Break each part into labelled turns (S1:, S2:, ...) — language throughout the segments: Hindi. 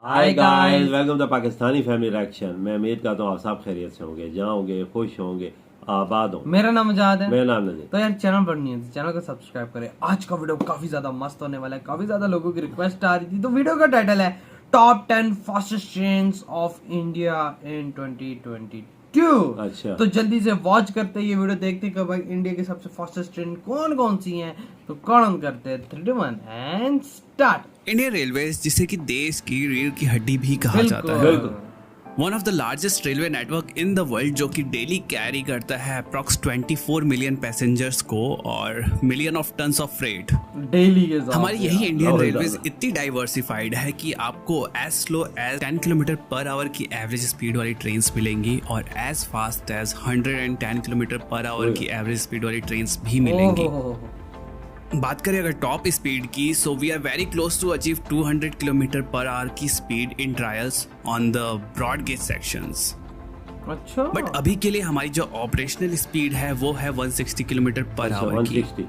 S1: Hi guys, welcome to Pakistani family reaction. मैं उम्मीद करता हूँ आप सब खैरियत से होंगे, जहाँ होंगे खुश होंगे, आबाद होंगे।
S2: मेरा नाम आजाद है।
S1: मेरा नाम नजीर।
S2: तो यार चैनल पर नहीं है तो चैनल को सब्सक्राइब करें। आज का वीडियो काफी ज्यादा मस्त होने वाला है। काफी ज्यादा लोगों की रिक्वेस्ट आ रही थी, तो वीडियो का टाइटल है top 10 fastest trains of India in 2022।
S1: अच्छा,
S2: तो जल्दी से वॉच करते हैं ये वीडियो, देखते हैं कि भाई इंडिया की सबसे फास्टेस्ट ट्रेन कौन कौन सी हैं। तो कौन करते हैं 3, 2, 1 एंड स्टार्ट।
S3: इंडियन रेलवेज, जिसे कि देश की रीढ़ की हड्डी भी कहा जाता है,
S1: बिल्कुल।
S3: One of the largest railway network in the world, जो कि डेली कैरी करता है अप्रॉक्स 24 मिलियन पैसेंजर्स को और million of tons of freight
S2: daily के साथ
S3: हमारी यही इंडियन
S1: बहुत
S3: रेलवेज
S1: ज्यादा।
S3: इतनी डाइवर्सिफाइड है कि आपको as slow as 10 kilometre per hour की एवरेज स्पीड वाली ट्रेन्स मिलेंगी और as fast as 110 kilometre per hour की एवरेज स्पीड वाली ट्रेन्स भी मिलेंगी। बात करें अगर टॉप स्पीड की, so we are very close to achieve 200 kilometre per hour की speed in trials on the broad gauge sections.
S2: अच्छा,
S3: बट अभी के लिए हमारी जो ऑपरेशनल स्पीड है वो है 160 किलोमीटर पर आवर की।
S1: 160।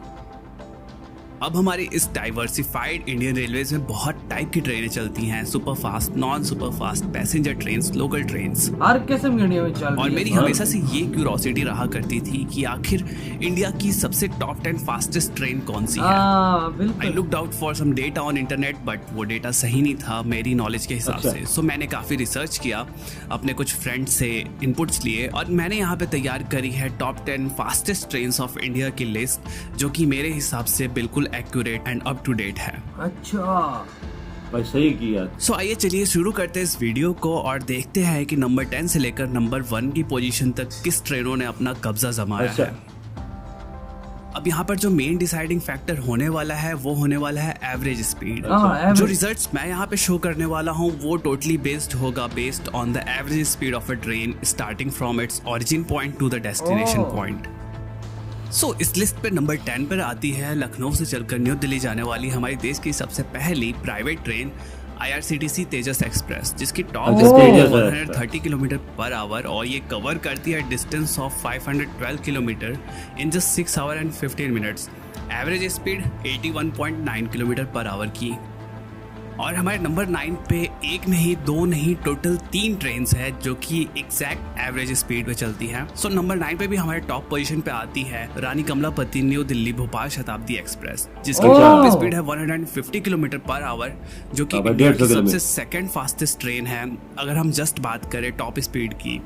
S3: अब हमारी इस डाइवर्सिफाइड इंडियन रेलवेज में बहुत टाइप की ट्रेनें चलती हैं, super fast, non super fast, passenger trains, local trains.
S2: हर किस्म की इंडिया में चल रही
S3: और
S2: है।
S3: मेरी हमेशा से ये क्यूरोसिटी रहा करती थी कि आखिर इंडिया की सबसे टॉप 10 फास्टेस्ट ट्रेन कौन सी है। आई
S2: बिल्कुल।
S3: Looked out for some data on internet, but वो डेटा सही नहीं था मेरी नॉलेज के हिसाब
S1: अच्छा।
S3: से। सो मैंने काफ़ी रिसर्च किया, अपने कुछ फ्रेंड्स से इनपुट्स लिए और मैंने यहाँ पे तैयार करी है top 10 fastest trains of India की लिस्ट, जो कि मेरे हिसाब से बिल्कुल accurate and up to date है।
S2: अच्छा,
S1: भाई सही किया।
S3: सो आइए चलिए शुरू करते हैं इस वीडियो को और देखते हैं कि नंबर 10 से लेकर नंबर 1 की पोजीशन तक किस ट्रेनों ने अपना कब्जा जमाया
S1: अच्छा।
S3: है। अब यहाँ पर जो मेन डिसाइडिंग फैक्टर होने वाला है वो होने वाला है एवरेज स्पीड। जो रिजल्ट्स मैं यहाँ पे शो करने वाला हूँ वो totally based on the average speed of a train starting from its origin point to the destination point. So इस लिस्ट पे नंबर 10 पर आती है लखनऊ से चलकर न्यू दिल्ली जाने वाली हमारी देश की सबसे पहली प्राइवेट ट्रेन IRCTC तेजस एक्सप्रेस, जिसकी टॉप
S1: अच्छा,
S3: speed
S1: Tejas
S3: 130 kilometre per our और ये कवर करती है distance of 512 kilometre in just 6 our and 15 minutes. Average speed 81.9 kilometre per hour की। और हमारे नंबर 9 पे एक नहीं, दो नहीं, टोटल 3 ट्रेन्स है जो कि एग्जैक्ट एवरेज स्पीड पे चलती हैं। सो नंबर 9 पे भी हमारे टॉप पोजीशन पे आती है रानी कमलापति न्यू दिल्ली भोपाल शताब्दी एक्सप्रेस, जिसकी टॉप स्पीड है 150 किलोमीटर पर आवर, जो कि इंडिया की सबसे सेकंड फास्टेस्ट ट्रेन है अगर हम जस्ट बात करें टॉप स्पीड की।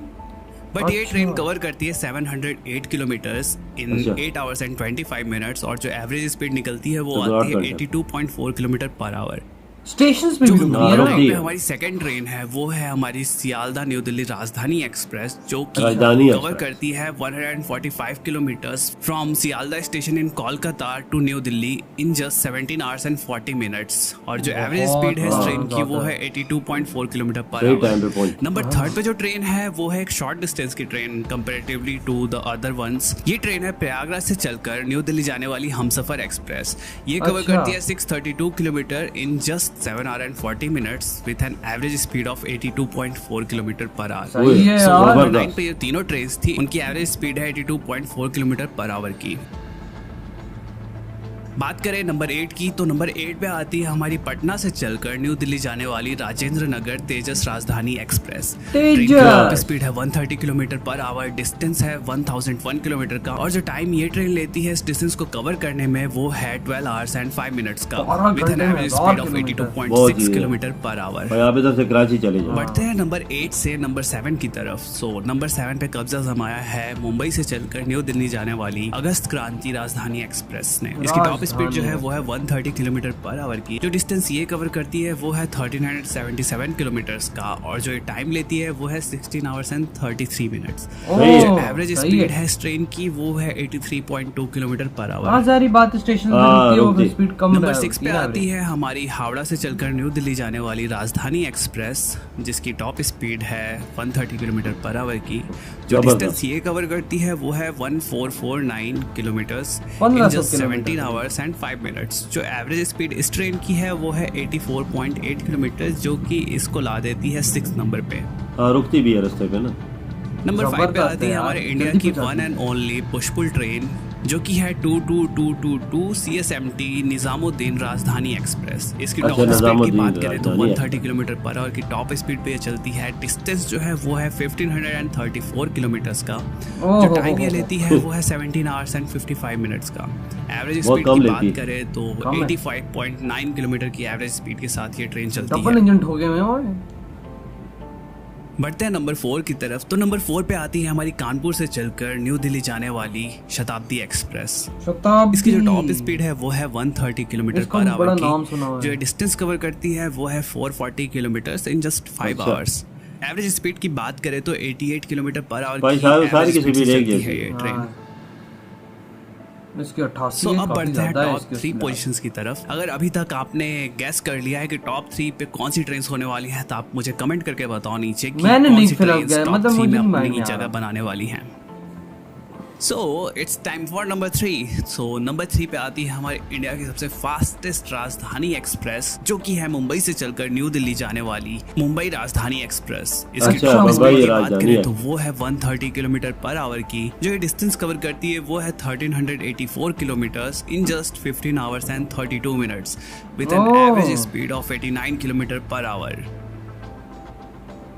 S3: बट ये ट्रेन कवर करती है 708 kilometres in 8 hours and 25 minutes और जो एवरेज स्पीड निकलती है वो आती है 82.4 किलोमीटर पर आवर।
S2: स्टेशंस पे
S3: जो
S2: भी
S3: नंबर
S2: रुकती है ना।
S3: 9 पे हमारी सेकंड ट्रेन है वो है हमारी सियालदा न्यू दिल्ली राजधानी एक्सप्रेस, जो कि
S1: राजधानी
S3: कवर
S1: एक्सप्रेस।
S3: करती है 145 kilometres from Sealdah station in Kolkata to New Delhi in just 17 hours and 40 minutes. और जो एवरेज स्पीड है इस ट्रेन की वो है 82.4 किलोमीटर पर
S1: सही टाइम
S3: आवर।
S1: पे पहुंच।
S3: नंबर 3 पे जो ट्रेन है वो है एक शॉर्ट डिस्टेंस की train comparatively to the other ones. ये ट्रेन है प्रयागराज से चलकर न्यू दिल्ली जाने वाली हमसफर एक्सप्रेस। ये कवर
S2: अच्छा।
S3: करती है 632 kilometre in just 7 our and 40 minutes with an average speed of 82.4 kilometre per our.
S2: सही है
S1: सो
S2: यार।
S3: नंबर
S1: जबरदस्त।
S3: 9 पे ये तीनों ट्रेन्स थी, उनकी एवरेज स्पीड है 82.4 किलोमीटर पर आवर की। बात करें नंबर 8 की, तो नंबर 8 पे आती है हमारी पटना से चलकर न्यू दिल्ली जाने वाली राजेंद्र नगर तेजस राजधानी एक्सप्रेस। ट्रेन की टॉप स्पीड है 130 किलोमीटर पर आवर, डिस्टेंस है 1001 किलोमीटर का और जो टाइम ये ट्रेन लेती है इस डिस्टेंस को कवर करने में वो है 12 आवर्स एंड 5 मिनट्स का with an average speed of 82.6 kilometre per our.
S1: भाई आप इधर से कराची चले जाओ।
S3: बढ़ते हैं नंबर 8 से नंबर 7 की तरफ। सो नंबर 7 पे कब्जा जमाया है मुंबई से चलकर न्यू दिल्ली जाने वाली अगस्त क्रांति राजधानी एक्सप्रेस ने। इसकी टॉप स्पीड जो है वो है 130 किलोमीटर पर आवर की। जो डिस्टेंस ये कवर करती है वो है 1377 किलोमीटर्स का और जो टाइम लेती है वो है 16 आवर्स एंड 33 मिनट्स। जो एवरेज स्पीड है इस ट्रेन की वो है 83.2 किलोमीटर पर आवर।
S2: सारी बात स्टेशन पे रुकती है, वो स्पीड कम
S3: नंबर 6 पे आती है हमारी हावड़ा से चलकर न्यू दिल्ली जाने वाली राजधानी एक्सप्रेस, जिसकी टॉप स्पीड है 130 किलोमीटर पर आवर की। जो डिस्टेंस ये कवर करती है वो है 1449 kilometres in just 17 hours and 5 minutes. जो एवरेज स्पीड इस ट्रेन की है वो है 84.8 किलोमीटर, जो कि इसको ला देती है 6 नंबर पे।
S1: हाँ, रुकती भी है रास्ते पे ना।
S3: नंबर 5 पे आती है हमारे इंडिया की one and only push-pull train जो कि है 22222 CSMT निजामुद्दीन राजधानी एक्सप्रेस। इसकी
S1: अच्छा,
S3: टॉप स्पीड की
S1: निजामुद्दीन
S3: बात करें तो
S1: राजधानी
S3: 130 किलोमीटर पर आवर की टॉप स्पीड पे ये चलती है। डिस्टेंस जो है वो है 1534 किलोमीटर्स का। जो टाइम ये लेती है वो है 17 आवर्स एंड 55 मिनट्स का। एवरेज
S1: बहुत
S3: स्पीड
S1: कम
S3: की
S1: लेती
S3: बात करें तो
S2: कम है।
S3: 85.9 किलोमीटर की एवरेज स्पीड के साथ ये ट्रेन चलती
S2: डबल
S3: है।
S2: इंजन ठोके हुए हैं।
S3: बढ़ते हैं नंबर 4 की तरफ। तो नंबर 4 पे आती है हमारी कानपुर से चलकर न्यू दिल्ली जाने वाली शताब्दी एक्सप्रेस।
S2: शताब्दी।
S3: इसकी जो टॉप स्पीड है वो है 130 किलोमीटर
S2: इसका
S3: पर
S2: बड़ा
S3: आवर
S2: नाम सुना हुआ
S3: की।
S2: है।
S3: जो डिस्टेंस कवर करती है वो है 440 किलोमीटर इन जस्ट 5
S1: अच्छा।
S3: आवर्स। एवरेज स्पीड की बात करें तो 88 किलोमीटर पर आवर
S1: भाई
S3: की
S1: सारी
S3: average
S1: की
S3: speed
S1: स्पीड
S3: से
S1: एक
S3: चलती
S1: जैसी
S3: है ये ट्रेन।
S2: हाँ। इसकी 88
S3: सो अब
S2: काफी
S3: बढ़ते हैं
S2: ज्यादा है
S3: टॉप
S2: इसके
S3: 3
S2: उसके
S3: पोजीशंस की तरफ। अगर अभी तक आपने गैस कर लिया है कि टॉप 3 पे कौन सी ट्रेन होने वाली है तो आप मुझे कमेंट करके बताओ नीचे कि
S2: मैंने
S3: कौन
S2: नहीं
S3: सी
S2: फिलहाल
S3: ट्रेन्स
S2: गया,
S3: टॉप
S2: मतलब
S3: 3
S2: मुझे
S3: में
S2: नहीं माइंड
S3: अपनी
S2: में आ
S3: जगह
S2: रहा।
S3: बनाने वाली हैं। So it's time for number 3। So number 3 पे आती है हमारे इंडिया की सबसे फास्टेस्ट राजधानी एक्सप्रेस, जो कि है मुंबई से चलकर न्यू दिल्ली जाने वाली मुंबई राजधानी एक्सप्रेस। इसकी
S1: अच्छा,
S3: टॉप
S1: मुंबई
S3: स्पीड की बात
S1: राजधानी
S3: करें तो वो है 130 किलोमीटर पर आवर की। जो ये डिस्टेंस कवर करती है वो है 1384 kilometres in just 15 hours and 32 minutes with an
S2: Oh.
S3: Average speed of 89 kilometre per hour.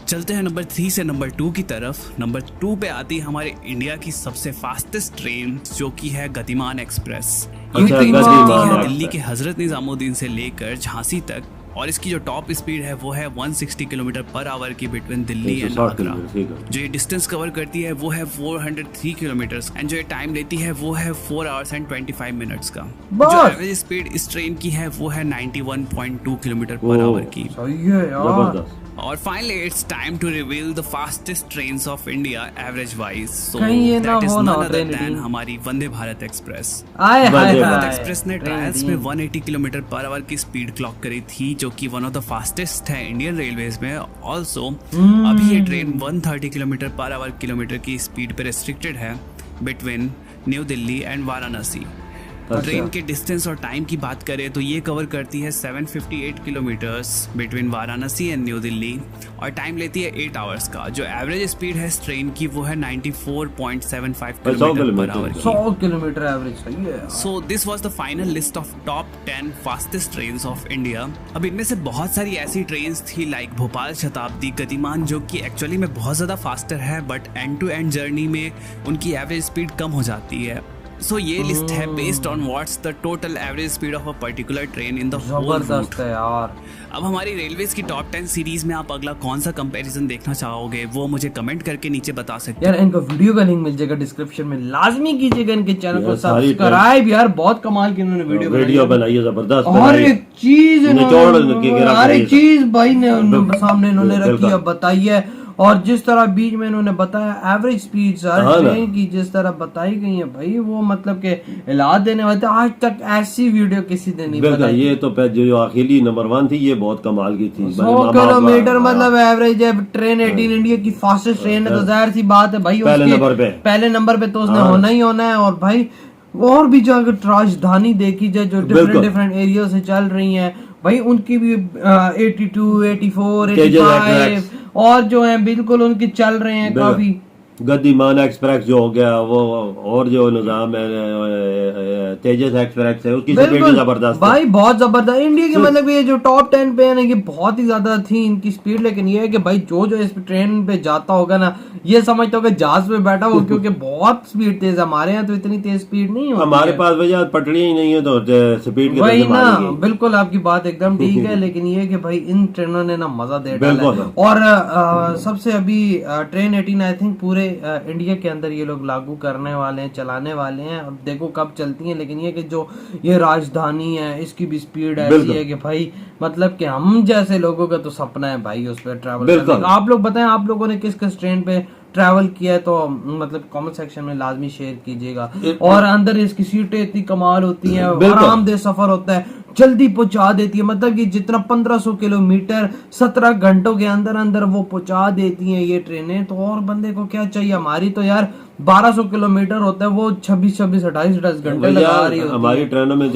S3: चलते हैं नंबर 3 से नंबर 2 की तरफ। नंबर 2 पे आती है हमारे इंडिया की सबसे फास्टेस्ट ट्रेन, जो कि है गतिमान एक्सप्रेस। ये
S1: अच्छा,
S3: ट्रेन
S1: गतिमान
S3: चलती है
S1: एक्सप्रेस।
S3: दिल्ली के हजरत निजामुद्दीन से लेकर झांसी तक, और इसकी जो टॉप स्पीड है वो है 160 किलोमीटर पर आवर की between Delhi and
S1: 160
S3: Agra.
S1: Kilometre, ठीक है।
S3: जो ये डिस्टेंस कवर करती है वो है 403 किलोमीटर एंड जो ये टाइम लेती है वो है 4 आवर्स एंड 25 मिनट्स का।
S2: बस।
S3: जो एवरेज स्पीड इस ट्रेन की है वो है 91.2 किलोमीटर पर
S1: ओह।
S3: आवर की।
S2: सही है यार।
S1: जबरदस्त।
S3: और finally it's time to reveal the fastest trains of India average wise. So
S2: कहीं ये ना
S3: दैट इज
S2: हो
S3: नन
S2: ना
S3: अदर
S2: ट्रेन
S3: देन
S2: रीडिंग।
S3: हमारी वंदे भारत एक्सप्रेस।
S2: आए हाय
S1: वंदे
S2: हाय।
S1: भारत
S3: एक्सप्रेस ने
S2: ट्रेन
S3: ट्रायल्स में
S2: रीडिंग।
S3: 180 किलोमीटर पर आवर की स्पीड क्लॉक करी थी, जो कि वन ऑफ द फास्टेस्ट है इंडियन रेलवेज में। ऑल्सो अभी ये ट्रेन 130 किलोमीटर पर आवर की स्पीड पे रेस्ट्रिक्टेड है between new Delhi and Varanasi. Train के डिस्टेंस और टाइम की बात करें तो ये कवर करती है 758 kilometres between Varanasi and new Delhi, और टाइम लेती है 8 आवर्स का। जो एवरेज स्पीड है इस ट्रेन की वो है 94.75 किलोमीटर पर आवर की।
S2: 100 किलोमीटर एवरेज। सही है।
S3: So this was the final list of top 10 fastest trains of India. अब इनमें से बहुत सारी ऐसी ट्रेन्स थी लाइक भोपाल शताब्दी, गतिमान, जो कि एक्चुअली में बहुत ज़्यादा फास्टर है, but end to end journey में उनकी एवरेज स्पीड कम हो जाती है। सो ये लिस्ट है based on what's the total average speed of a particular train in the whole route.
S2: जबरदस्त है यार।
S3: अब हमारी रेलवेज की टॉप 10 सीरीज में आप अगला कौन सा कंपैरिजन देखना चाहोगे वो मुझे कमेंट करके नीचे बता सकते
S2: यार इनका वीडियो का लिंक मिल जाएगा डिस्क्रिप्शन में, लाजमी कीजिएगा इनके चैनल को
S1: यार, सारी
S2: सब्सक्राइब। यार बहुत कमाल की इन्होंने वीडियो
S1: बनाई है, जबरदस्त
S2: हर
S1: बनाई है।
S2: एक चीज
S1: निचोड़ के गिरा
S2: हर एक
S1: करी।
S2: चीज भाई ने सामने इन्होंने रखी
S1: बिल्कुल।
S2: है, बताई है। और जिस तरह बीच में इन्होंने बताया एवरेज स्पीड हर
S1: हाँ ना।
S2: ट्रेन की जिस तरह बताई गई है भाई, वो मतलब के इलाज देने वाले थे। आज तक ऐसी वीडियो किसी ने नहीं
S1: बिल्कुल,
S2: बताई।
S1: ये तो जो आखिरी नंबर 1 थी ये बहुत कमाल की थी।
S2: 100 किलोमीटर मतलब एवरेज है। ट्रेन 18 इंडिया की फास्टेस्ट ट्रेन है, तो जाहिर सी बात है भाई
S1: पहले
S2: उसके
S1: नंबर पे।
S2: पहले नंबर पे तो उसने
S1: हाँ।
S2: होना ही होना है। और भाई और भी जो अगर राजधानी देखी जाए जो डिफरेंट
S1: बिल्कुल।
S2: डिफरेंट एरिया से चल रही हैं भाई, उनकी भी 82, 84,
S1: तेजस
S2: 85
S1: एक्सप्रेस।
S2: और जो है बिल्कुल उनके चल रहे हैं
S1: बिल्कुल।
S2: काफी।
S1: गतिमान एक्सप्रेस जो हो गया वो, और जो निजाम है तेजस एक्सप्रेस है, उसकी स्पीड
S2: बिल्कुल
S1: जबरदस्त है।
S2: भाई बहुत जबरदस्त। इंडिया के मतलब ये जो टॉप 10 पे है ना, ये बहुत ही ज्यादा थी इनकी स्पीड। लेकिन ये है कि भाई जो जो इस ट्रेन पे जाता होगा ना, ये समझता होगा जहाज पे बैठा हो, क्योंकि बहुत स्पीड तेज है। हमारे यहाँ तो इतनी तेज स्पीड नहीं होती
S1: हमारे
S2: है।
S1: पास भैया पटड़ियां ही नहीं है तो स्पीड के
S2: वही
S1: वजह से
S2: ना,
S1: मारेंगे।
S2: बिल्कुल आपकी बात एकदम ठीक है। लेकिन ये कि भाई इन ट्रेनों ने ना मजा दे डाला है।
S1: बिल्कुल।
S2: और सबसे अभी ट्रेन 18 आई थिंक पूरे इंडिया के अंदर ये लोग लागू करने वाले हैं, चलाने वाले हैं। अब देखो कब चलती हैं। लेकिन ये कि जो ये राजधानी है इसकी भी स्पीड ऐसी
S1: बिल्कुल।
S2: है कि भाई मतलब कि हम जैसे लोगों का तो सपना है भाई उस पर ट्रैवल
S1: बिल्कुल।
S2: करने का। आप लोग बताएं आप लोगों ने किस किस ट्रेन पे ट्रैवल किया है, तो मतलब कमेंट सेक्शन में लाजमी शेयर कीजिएगा। और अंदर इसकी सीटें इतनी कमाल होती हैं,
S1: बिल्कुल।
S2: आरामदेह सफर होता है, जल्दी पहुंचा देती है। मतलब कि जितना 1500 किलोमीटर 17 घंटों के अंदर अंदर वो पहुंचा देती हैं ये ट्रेनें। तो और बंदे को क्या चाहिए। हमारी तो यार 1200 किलोमीटर होता है, वो 26 28 घंटे लगा रही होती
S1: हमारी
S2: है।
S1: ट्रेनों में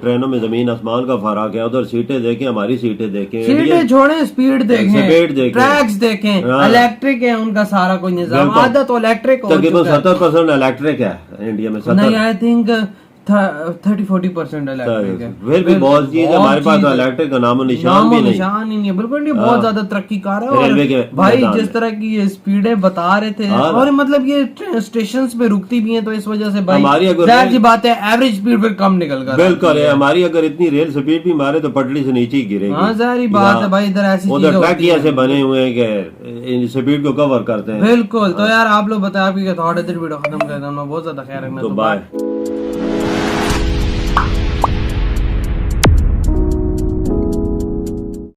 S1: ट्रेनों में जमीन आसमान का फर्क है। उधर सीटें देखें, हमारी सीटें देखें।
S2: सीटें छोड़ें, स्पीड देखें,
S1: स्पीड देखें।
S2: ट्रैक्स देखें,
S1: हाँ।
S2: इलेक्ट्रिक है उनका सारा कोई निजाम।
S1: बिल्कुल।
S2: आधा तो इलेक्ट्रिक हो
S1: तकरीबन
S2: चुका है।
S1: 70% इलेक्ट्रिक है इंडिया में
S2: नहीं
S1: 70।
S2: आई थिंक 30-40% इलेक्ट्रिक है।
S1: फिर भी बहुत चीज है हमारे पास, तो इलेक्ट्रिक का नामो निशान भी नहीं।
S2: निशान ही नहीं है बिल्कुल नहीं, बहुत ज्यादा तरक्की कर रहा है।
S1: रेलवे के
S2: और भाई
S1: मैदान
S2: जिस
S1: में।
S2: तरह की ये स्पीडें बता रहे थे,
S1: हाँ।
S2: और मतलब ये स्टेशन पे रुकती भी हैं, तो इस वजह से भाई
S1: हमारी अगर
S2: जाहिर सी बात है एवरेज स्पीड फिर कम निकल कर
S1: बिल्कुल है। हमारी अगर इतनी रेल स्पीड भी मारे तो पटड़ी से नीचे ही गिरेगी।
S2: हाँ जाहिर बात है भाई, इधर ऐसी
S1: उधर
S2: चीजें
S1: ट्रक
S2: होती
S1: ही
S2: हैं।
S1: ऐसे बने हुए हैं कि इन स्पीड को कवर करते हैं।
S2: बिल्कुल। तो यार आप लोग बताए आपकी क्या थॉट है, वीडियो खत्म कर देना, बहुत ज्यादा ख्याल रखना।
S1: तो बाय।